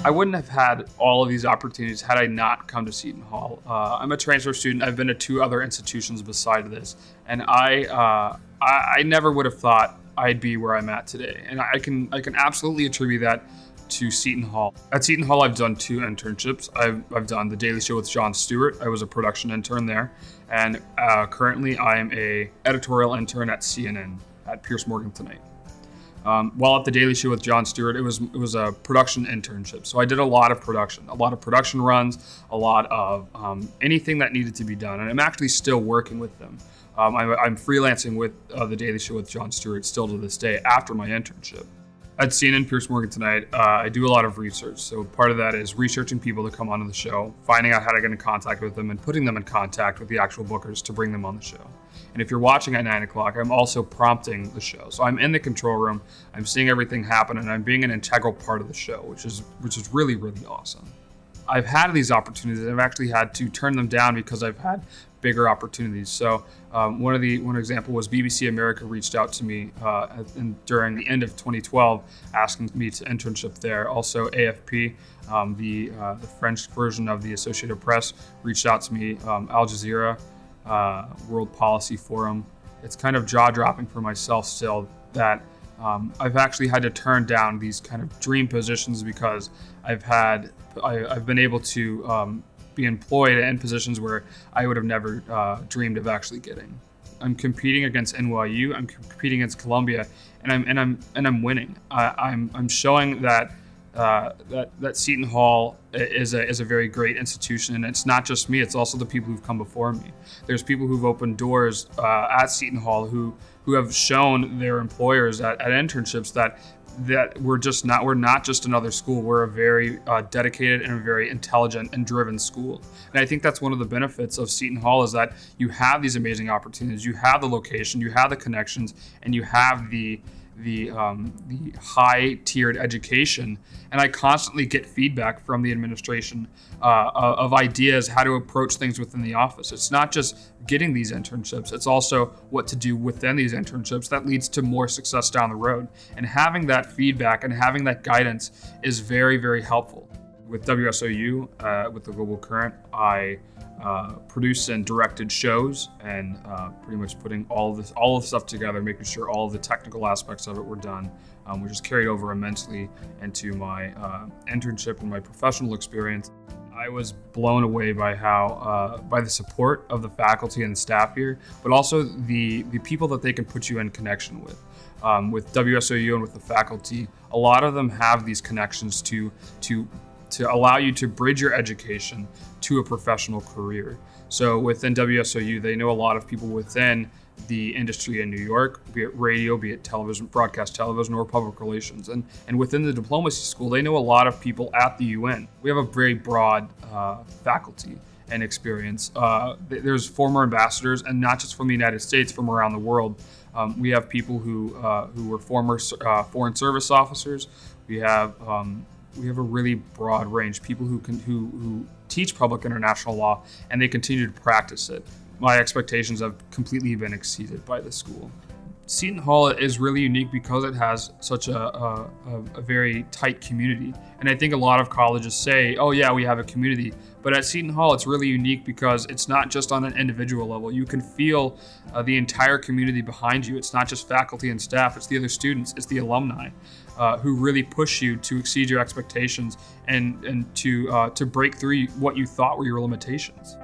I wouldn't have had all of these opportunities had I not come to Seton Hall. I'm a transfer student. I've been to two other institutions beside this, and I never would have thought I'd be where I'm at today. And I can absolutely attribute that to Seton Hall. At Seton Hall, I've done two internships. I've done The Daily Show with Jon Stewart. I was a production intern there, and currently I am a editorial intern at CNN at Pierce Morgan tonight. While at The Daily Show with Jon Stewart, it was a production internship. So I did a lot of production runs, a lot of anything that needed to be done. And I'm actually still working with them. I'm freelancing with The Daily Show with Jon Stewart still to this day after my internship. At CNN Pierce Morgan tonight, I do a lot of research. So part of that is researching people to come onto the show, finding out how to get in contact with them, and putting them in contact with the actual bookers to bring them on the show. And if you're watching at 9 o'clock, I'm also prompting the show. So I'm in the control room, I'm seeing everything happen, and I'm being an integral part of the show, which is really, really awesome. I've had these opportunities, and I've actually had to turn them down because I've had bigger opportunities. So one example was BBC America reached out to me during the end of 2012, asking me to internship there. Also AFP, the French version of the Associated Press, reached out to me. Al Jazeera, World Policy Forum. It's kind of jaw-dropping for myself still that I've actually had to turn down these kind of dream positions because I've been able to be employed in positions where I would have never dreamed of actually getting. I'm competing against NYU. I'm competing against Columbia, and I'm winning. I'm showing that Seton Hall is a very great institution, and it's not just me. It's also the people who've come before me. There's people who've opened doors at Seton Hall who have shown their employers at internships that we're not just another school. We're a very dedicated and a very intelligent and driven school. And I think that's one of the benefits of Seton Hall is that you have these amazing opportunities. You have the location, you have the connections, and you have the high-tiered education. And I constantly get feedback from the administration of ideas how to approach things within the office. It's not just getting these internships, it's also what to do within these internships that leads to more success down the road. And having that feedback and having that guidance is very, very helpful. With WSOU, with the Global Current, I produced and directed shows and pretty much putting all of the stuff together, making sure all of the technical aspects of it were done, which is carried over immensely into my internship and my professional experience. I was blown away by by the support of the faculty and the staff here, but also the people that they can put you in connection with. With WSOU and with the faculty, a lot of them have these connections to allow you to bridge your education to a professional career. So within WSOU, they know a lot of people within the industry in New York, be it radio, be it television, broadcast television, or public relations. And within the diplomacy school, they know a lot of people at the UN. We have a very broad faculty and experience. There's former ambassadors, and not just from the United States, from around the world. We have people who were former foreign service officers. We have a really broad range, people who teach public international law, and they continue to practice it. My expectations have completely been exceeded by the school. Seton Hall is really unique because it has such a very tight community. And I think a lot of colleges say, oh yeah, we have a community. But at Seton Hall, it's really unique because it's not just on an individual level. You can feel the entire community behind you. It's not just faculty and staff, it's the other students, it's the alumni who really push you to exceed your expectations and to break through what you thought were your limitations.